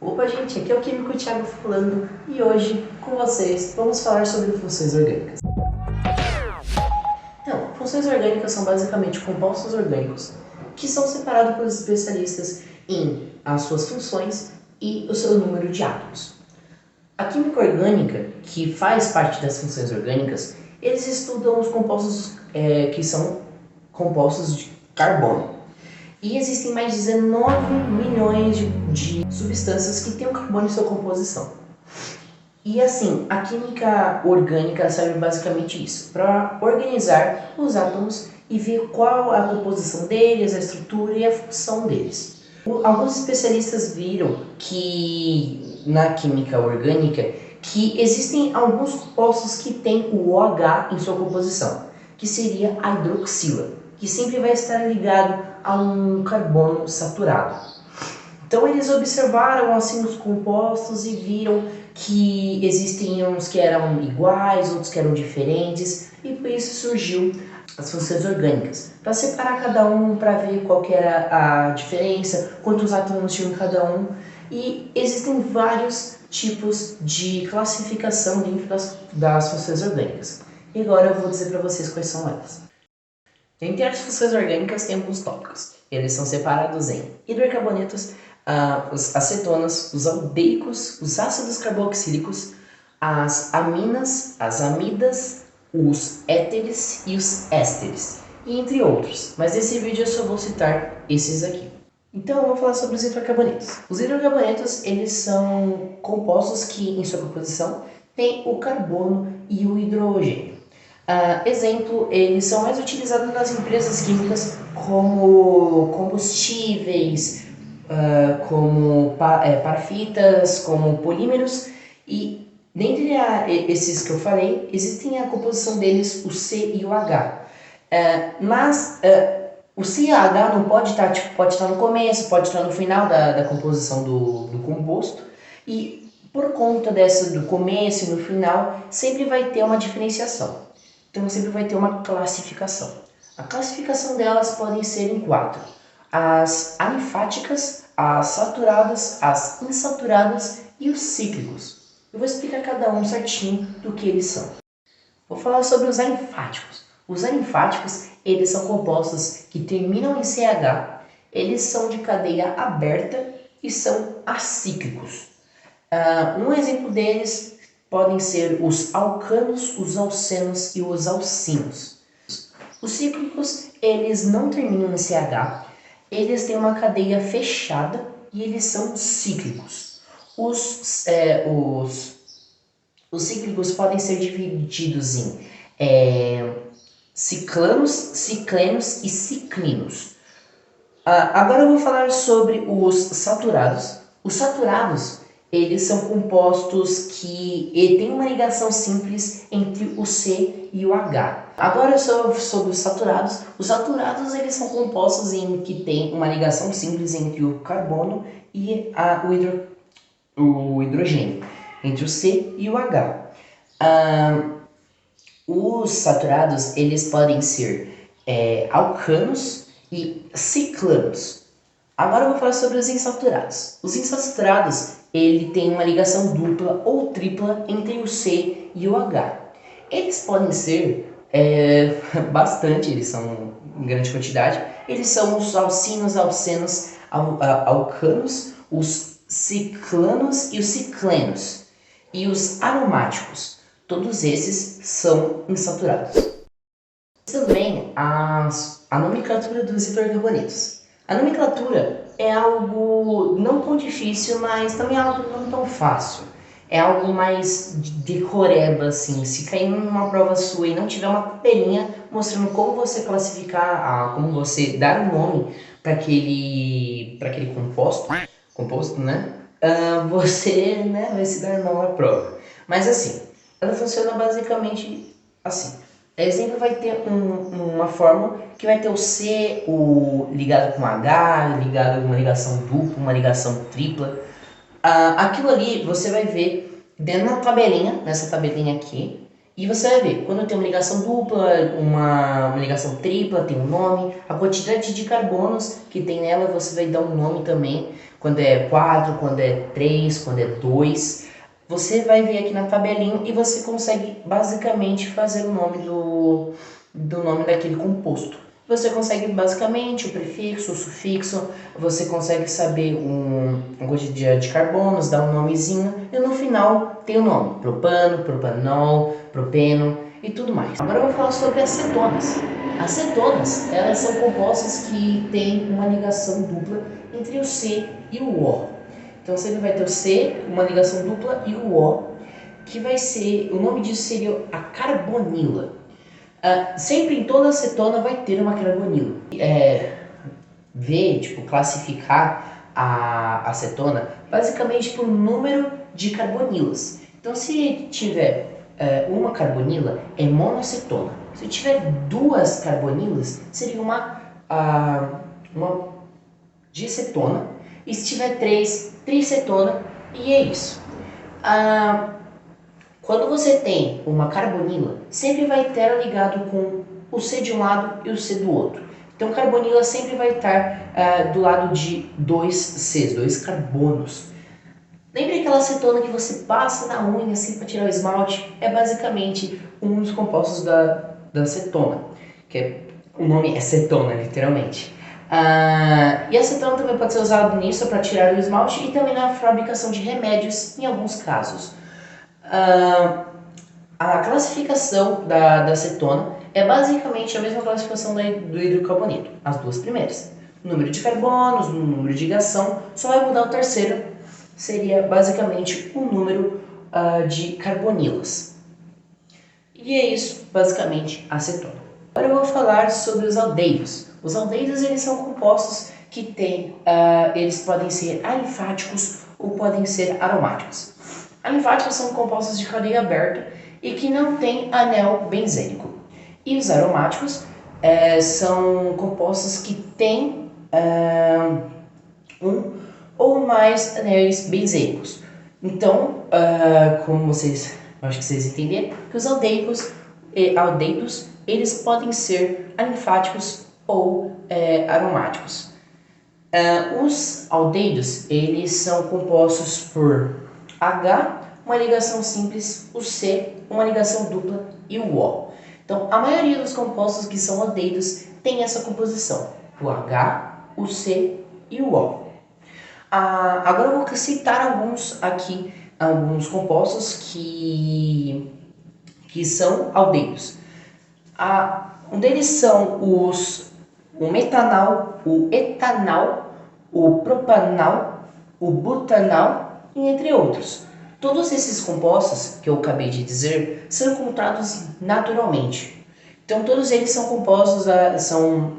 Opa, gente, aqui é o Químico Thiago falando e hoje, com vocês, vamos falar sobre funções orgânicas. Então, funções orgânicas são basicamente compostos orgânicos que são separados pelos especialistas em as suas funções e o seu número de átomos. A química orgânica, que faz parte das funções orgânicas, eles estudam os compostos que são compostos de carbono. E existem mais de 19 milhões de substâncias que têm o carbono em sua composição. E assim, a química orgânica serve basicamente isso, para organizar os átomos e ver qual a composição deles, a estrutura e a função deles. Alguns especialistas viram que na química orgânica que existem alguns compostos que têm o OH em sua composição, que seria a hidroxila, que sempre vai estar ligado a um carbono saturado. Então eles observaram assim os compostos e viram que existem uns que eram iguais, outros que eram diferentes, e por isso surgiu as funções orgânicas, para separar cada um, para ver qual que era a diferença, quantos átomos tinham cada um, e existem vários tipos de classificação dentro das funções orgânicas. E agora eu vou dizer para vocês quais são elas. Entre as funções orgânicas tem alguns tópicos. Eles são separados em hidrocarbonetos, os acetonas, os aldeicos, os ácidos carboxílicos, as aminas, as amidas, os éteres e os ésteres, e entre outros. Mas nesse vídeo eu só vou citar esses aqui. Então eu vou falar sobre os hidrocarbonetos. Os hidrocarbonetos, eles são compostos que em sua composição têm o carbono e o hidrogênio. Exemplo, eles são mais utilizados nas empresas químicas como combustíveis, como parafitas, como polímeros, e dentre esses que eu falei, existem a composição deles, o C e o H. Mas o C e o H não pode estar, pode estar no começo, pode estar no final da composição do composto, e por conta do começo e no final, sempre vai ter uma diferenciação. Então sempre vai ter uma classificação. A classificação delas podem ser em 4. As alifáticas, as saturadas, as insaturadas e os cíclicos. Eu vou explicar cada um certinho do que eles são. Vou falar sobre os alifáticos. Os alifáticos, eles são compostos que terminam em CH, eles são de cadeia aberta e são acíclicos. Um exemplo deles podem ser os alcanos, os alcenos e os alcinos. Os cíclicos, eles não terminam em CH, eles têm uma cadeia fechada e eles são cíclicos. Os cíclicos podem ser divididos em ciclanos, ciclenos e ciclinos. Agora eu vou falar sobre os saturados. Os saturados, eles são compostos que têm uma ligação simples entre o C e o H. Agora sobre os saturados. Os saturados, eles são compostos em que tem uma ligação simples entre o carbono e o hidrogênio, entre o C e o H. Os saturados, eles podem ser alcanos e ciclanos. Agora eu vou falar sobre os insaturados. Os insaturados, ele tem uma ligação dupla ou tripla entre o C e o H. Eles podem ser bastante, eles são em grande quantidade. Eles são os alcinos, alcenos, alcanos, os ciclanos e os ciclenos. E os aromáticos, todos esses são insaturados. Também a nomenclatura dos hidrocarbonetos. A nomenclatura é algo não tão difícil, mas também é algo não tão fácil. É algo mais decoreba, assim. Se cair numa prova sua e não tiver uma tabelinha mostrando como você classificar, como você dar um nome para aquele composto, né? Você vai se dar mal à prova. Mas assim, ela funciona basicamente assim. Exemplo, vai ter uma fórmula que vai ter o C ligado com H, ligado com uma ligação dupla, uma ligação tripla. Aquilo ali você vai ver dentro da tabelinha, nessa tabelinha aqui, E você vai ver, quando tem uma ligação dupla, uma ligação tripla, tem um nome, a quantidade de carbonos que tem nela você vai dar um nome também, quando é 4, quando é 3, quando é 2. Você vai ver aqui na tabelinha e você consegue basicamente fazer o nome do nome daquele composto. Você consegue basicamente o prefixo, o sufixo, você consegue saber a quantidade de carbonos, dar um nomezinho e no final tem o nome, propano, propanol, propeno e tudo mais. Agora eu vou falar sobre acetonas. Acetonas, elas são compostos que têm uma ligação dupla entre o C e o O. Então sempre vai ter o C, uma ligação dupla, e o O, que vai ser, o nome disso seria a carbonila. Sempre em toda acetona vai ter uma carbonila. Classificar a acetona basicamente por número de carbonilas. Então se tiver uma carbonila, é monoacetona. Se tiver duas carbonilas, seria uma dicetona. E se tiver três, tricetona, e é isso. Quando você tem uma carbonila, sempre vai estar ligado com o C de um lado e o C do outro. Então, carbonila sempre vai estar do lado de dois Cs, dois carbonos. Lembre aquela acetona que você passa na unha assim para tirar o esmalte? É basicamente um dos compostos da acetona, o nome é cetona, literalmente. E a acetona também pode ser usado nisso para tirar o esmalte e também na fabricação de remédios em alguns casos. A classificação da acetona é basicamente a mesma classificação do hidrocarboneto, as duas primeiras. Número de carbonos, número de ligação, só vai mudar o terceiro, seria basicamente o número de carbonilas. E é isso, basicamente, a acetona. Agora eu vou falar sobre os aldehídos. Os aldehídos, eles são compostos que têm, eles podem ser alifáticos ou podem ser aromáticos. Alifáticos são compostos de cadeia aberta e que não têm anel benzênico. E os aromáticos são compostos que têm um ou mais anéis benzênicos. Então, como vocês, acho que vocês entenderam, que os aldehídos, eles podem ser alifáticos ou aromáticos. Os aldehídos, eles são compostos por H, uma ligação simples, o C, uma ligação dupla e o O. Então, a maioria dos compostos que são aldehídos tem essa composição, o H, o C e o O. Agora eu vou citar alguns compostos que são aldehídos. Um deles são o metanal, o etanal, o propanal, o butanal e entre outros. Todos esses compostos que eu acabei de dizer são encontrados naturalmente. Então todos eles são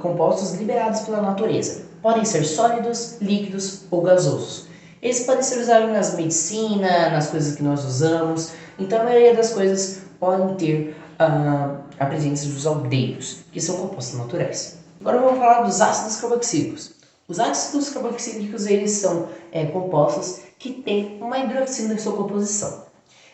compostos liberados pela natureza. Podem ser sólidos, líquidos ou gasosos. Eles podem ser usados nas medicina, nas coisas que nós usamos. Então a maioria das coisas podem ter a presença dos aldehídos, que são compostos naturais. Agora vamos falar dos ácidos carboxílicos. Os ácidos carboxílicos, eles são compostos que têm uma hidroxila em sua composição.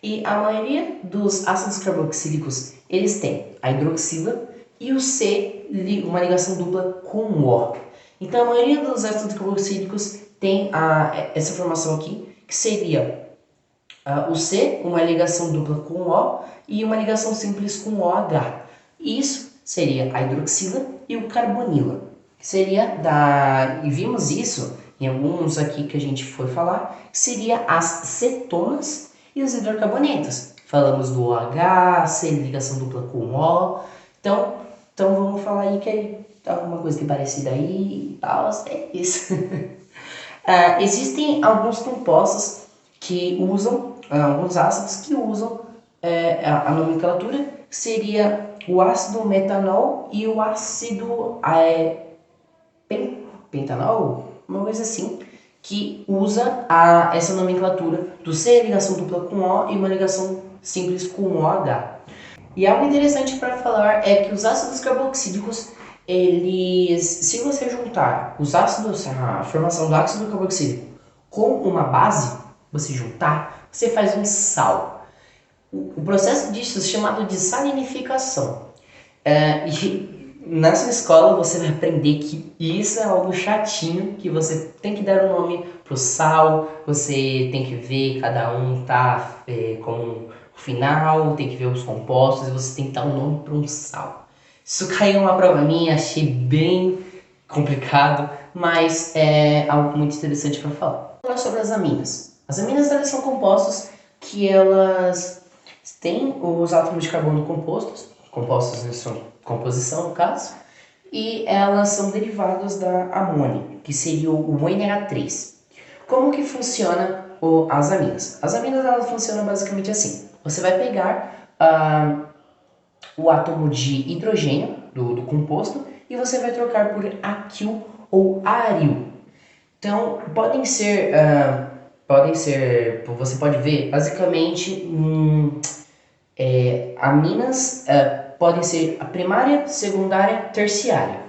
E a maioria dos ácidos carboxílicos, eles têm a hidroxila e o C, uma ligação dupla com o O. Então a maioria dos ácidos carboxílicos tem essa formação aqui, que seria o C, uma ligação dupla com o O e uma ligação simples com o OH. Isso seria a hidroxila e o carbonila. E vimos isso em alguns aqui que a gente foi falar, que seria as cetonas e os hidrocarbonetos. Falamos do OH, C, ligação dupla com o O. Então vamos falar aí que é alguma coisa que é parecida aí e tal, é isso. Existem alguns compostos que usam, alguns ácidos que usam a nomenclatura, que seria o ácido metanol e o ácido pentanol, uma coisa assim, que usa essa nomenclatura do C, ligação dupla com O e uma ligação simples com OH. E algo interessante para falar é que os ácidos carboxílicos, se você juntar a formação do ácido carboxílico com uma base, você faz um sal. O processo disso é chamado de salinificação. E nessa escola você vai aprender que isso é algo chatinho, que você tem que dar um nome pro sal, você tem que ver cada um tá como um final, tem que ver os compostos e você tem que dar um nome para um sal. Isso caiu numa prova minha, achei bem complicado, mas é algo muito interessante para falar. Vamos falar sobre as aminas. As aminas elas são compostos que elas têm os átomos de carbono compostos em sua composição no caso, e elas são derivados da amônia, que seria o NH3. Como que funciona as aminas? As aminas elas funcionam basicamente assim. Você vai pegar o átomo de hidrogênio do composto e você vai trocar por aquil ou aril. Então, você pode ver, basicamente, aminas podem ser a primária, secundária, terciária.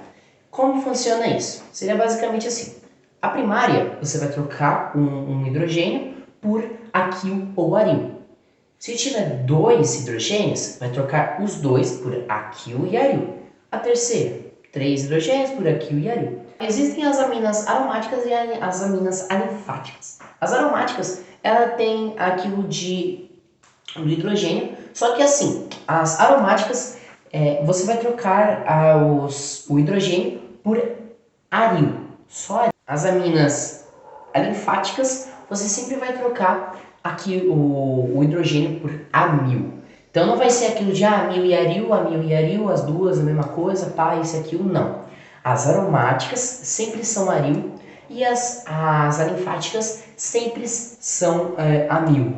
Como funciona isso? Seria basicamente assim. A primária, você vai trocar um hidrogênio por aquil ou aril. Se tiver 2 hidrogênios, vai trocar os 2 por aquil e aril. A terceira, 3 hidrogênios por aquil e aril. Existem as aminas aromáticas e as aminas alifáticas. As aromáticas, ela tem aquilo do hidrogênio, só que assim, as aromáticas, você vai trocar o hidrogênio por aril. Só as aminas alifáticas, você sempre vai trocar aqui o hidrogênio por amil. Então não vai ser aquilo de amil e aril, as duas a mesma coisa, pá, isso e aquilo, não. As aromáticas sempre são aril e as alifáticas sempre são amil.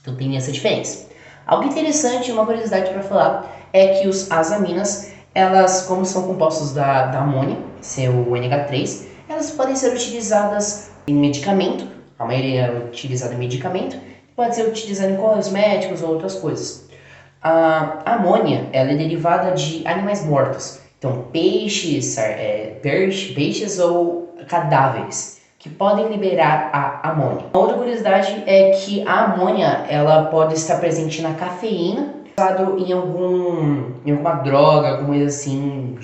Então tem essa diferença. Algo interessante, uma curiosidade para falar, é que as aminas, elas, como são compostos da amônia, seu NH3, elas podem ser utilizadas em medicamento, a maioria é utilizada em medicamento, pode ser utilizada em cosméticos ou outras coisas. A amônia, ela é derivada de animais mortos, então peixes ou cadáveres, que podem liberar a amônia. Uma outra curiosidade é que a amônia, ela pode estar presente na cafeína, usado em alguma droga, alguma coisa assim,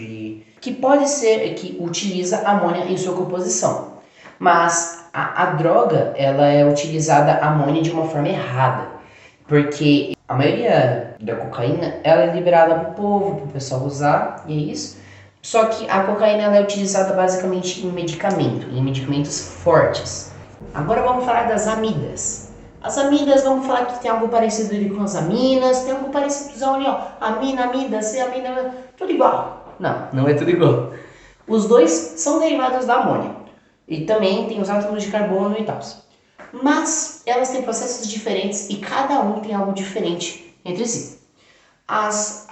que pode ser que utiliza amônia em sua composição. Mas a droga, ela é utilizada amônia de uma forma errada, porque a maioria da cocaína, ela é liberada para o povo, para o pessoal usar, e é isso. Só que a cocaína ela é utilizada basicamente em medicamentos fortes. Agora vamos falar das amidas. As amidas, vamos falar que tem algo parecido ali com as aminas, tem algo parecido ali, ó, amida, amina, tudo igual. Não é tudo igual. Os dois são derivados da amônia. E também tem os átomos de carbono e tal. Mas elas têm processos diferentes e cada um tem algo diferente entre si. As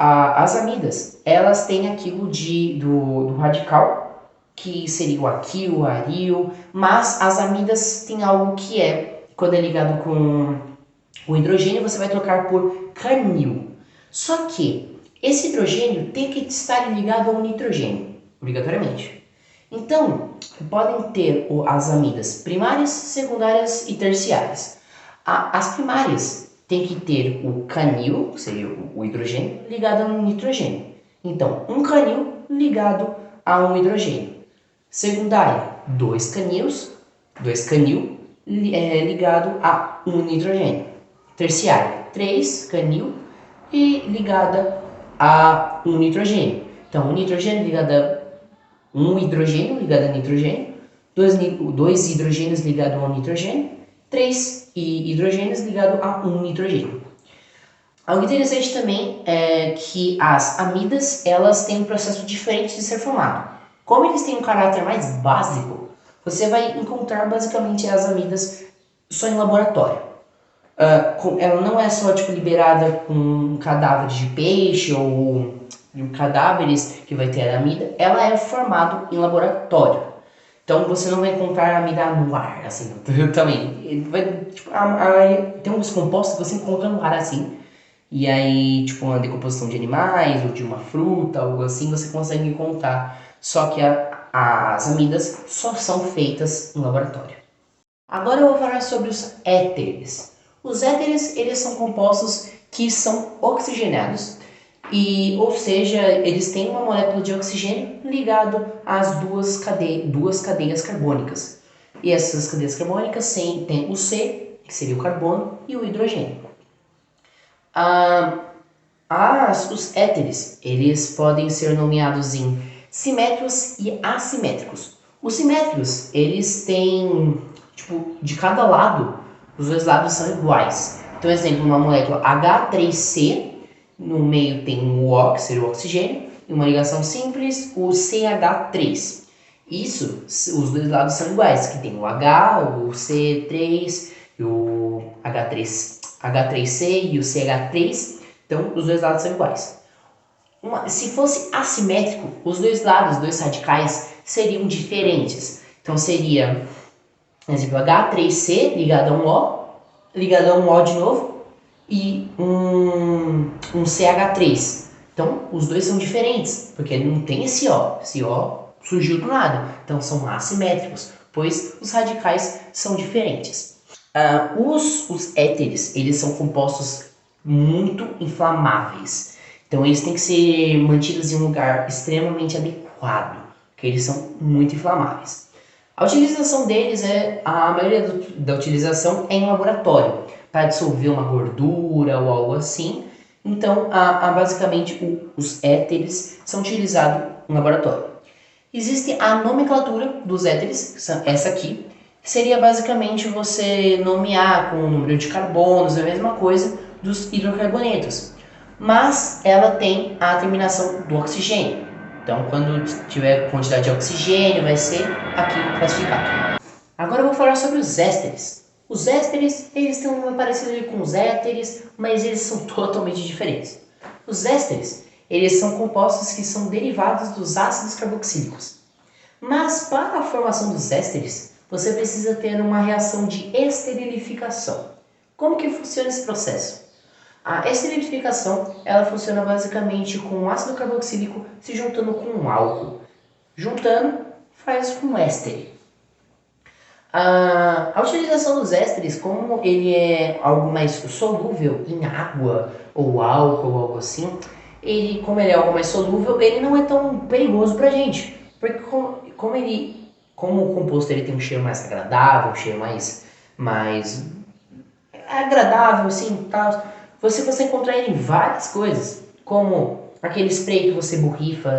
amidas, elas têm aquilo do radical, que seria o aquil, o aril, mas as amidas têm algo que quando é ligado com o hidrogênio, você vai trocar por canil. Só que esse hidrogênio tem que estar ligado ao nitrogênio, obrigatoriamente. Então, podem ter as amidas primárias, secundárias e terciárias. As primárias têm que ter o canil, que seria o hidrogênio, ligado ao nitrogênio. Então, um canil ligado a um hidrogênio. Secundária, dois canil ligado a um nitrogênio. Terciária, 3 canil e ligada a um nitrogênio. Então, um nitrogênio ligado a um hidrogênio ligado a nitrogênio, dois hidrogênios ligados a um nitrogênio, 3 hidrogênios ligados a um nitrogênio. Algo interessante também é que as amidas elas têm um processo diferente de ser formado. Como eles têm um caráter mais básico, você vai encontrar basicamente as amidas só em laboratório. Ela não é só liberada com cadáveres de peixe ou cadáveres que vai ter a amida, ela é formada em laboratório. Então você não vai encontrar a amida no ar, assim, também. Tem uns compostos que você encontra no ar, assim, e aí, uma decomposição de animais ou de uma fruta, algo assim, você consegue encontrar. Só que as amidas só são feitas em laboratório. Agora eu vou falar sobre os éteres. Os éteres, eles são compostos que são oxigenados, ou seja, eles têm uma molécula de oxigênio ligado às duas cadeias carbônicas. E essas cadeias carbônicas têm o C, que seria o carbono, e o hidrogênio. Os éteres, eles podem ser nomeados em simétricos e assimétricos. Os simétricos, eles têm, de cada lado, os dois lados são iguais. Então, exemplo, uma molécula H3C, no meio tem o O, que seria o oxigênio, e uma ligação simples, o CH3. Isso, os dois lados são iguais, que tem o H, o C3, o H3C e o CH3. Então, os dois lados são iguais. Se fosse assimétrico, os dois lados, os dois radicais, seriam diferentes. Então, seria, por exemplo, H3C ligado a um O, ligado a um O de novo, e um CH3. Então, os dois são diferentes, porque não tem esse O. Esse O surgiu do nada. Então, são assimétricos, pois os radicais são diferentes. Os éteres, eles são compostos muito inflamáveis. Então, eles têm que ser mantidos em um lugar extremamente adequado, porque eles são muito inflamáveis. A utilização deles a maioria da utilização é em laboratório, para dissolver uma gordura ou algo assim. Então, basicamente, os éteres são utilizados em laboratório. Existe a nomenclatura dos éteres, essa aqui, seria basicamente você nomear com o número de carbonos, a mesma coisa dos hidrocarbonetos. Mas ela tem a terminação do oxigênio. Então, quando tiver quantidade de oxigênio, vai ser aqui classificado. Agora eu vou falar sobre os ésteres. Os ésteres, eles têm um nome parecido com os éteres, mas eles são totalmente diferentes. Os ésteres, eles são compostos que são derivados dos ácidos carboxílicos. Mas para a formação dos ésteres, você precisa ter uma reação de esterilificação. Como que funciona esse processo? A esterilificação, ela funciona basicamente com o ácido carboxílico se juntando com um álcool. Juntando, faz um éster. A utilização dos ésteres, como ele é algo mais solúvel em água ou álcool ou algo assim, como ele é algo mais solúvel, ele não é tão perigoso pra gente. Porque como o composto ele tem um cheiro mais agradável, um cheiro mais agradável assim, tal, você consegue encontrar ele em várias coisas, como aquele spray que você borrifa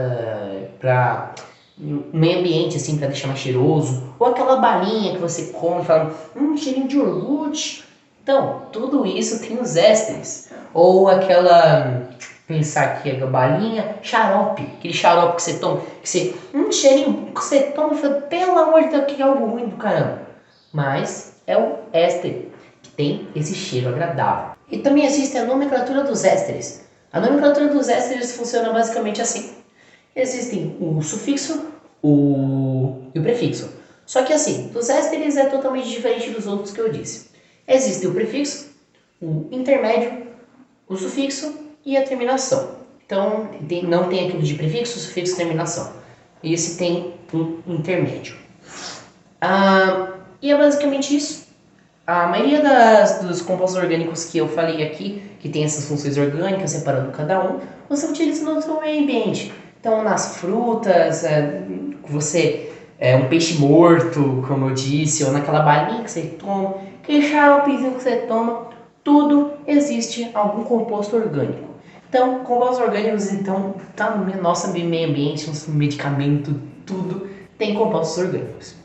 para o meio ambiente, assim, para deixar mais cheiroso, ou aquela balinha que você come e fala, cheirinho de iogurte. Então, tudo isso tem os ésteres. Ou pensar aqui, a balinha, xarope, aquele xarope que você toma, cheirinho que você toma e fala, pelo amor de Deus, que é algo ruim do caramba. Mas é o éster que tem esse cheiro agradável. E também existe a nomenclatura dos ésteres. A nomenclatura dos ésteres funciona basicamente assim. Existem o sufixo e o prefixo. Só que assim, dos ésteres é totalmente diferente dos outros que eu disse. Existe o prefixo, o intermédio, o sufixo e a terminação. Então, não tem aquilo de prefixo, sufixo e terminação. Esse tem um intermédio. E é basicamente isso. A maioria dos compostos orgânicos que eu falei aqui, que tem essas funções orgânicas, separando cada um, você utiliza no seu meio ambiente. Então, nas frutas, um peixe morto, como eu disse, ou naquela balinha que você toma, aquele xaropezinho que você toma, tudo existe algum composto orgânico. Então, compostos orgânicos, tá no nosso meio ambiente, nosso medicamento, tudo tem compostos orgânicos.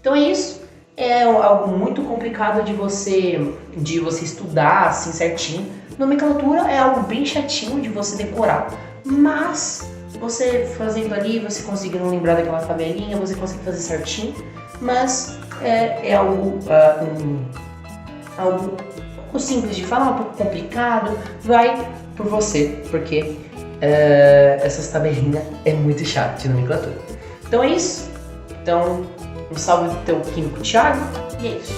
Então é isso. É algo muito complicado de você estudar assim certinho. Nomenclatura é algo bem chatinho de você decorar, mas você fazendo ali, você conseguindo lembrar daquela tabelinha, você consegue fazer certinho, mas é algo simples de falar, um pouco complicado, vai por você, porque essas tabelinhas é muito chato de nomenclatura. Então é isso. Então, um salve do teu químico Thiago, e é isso.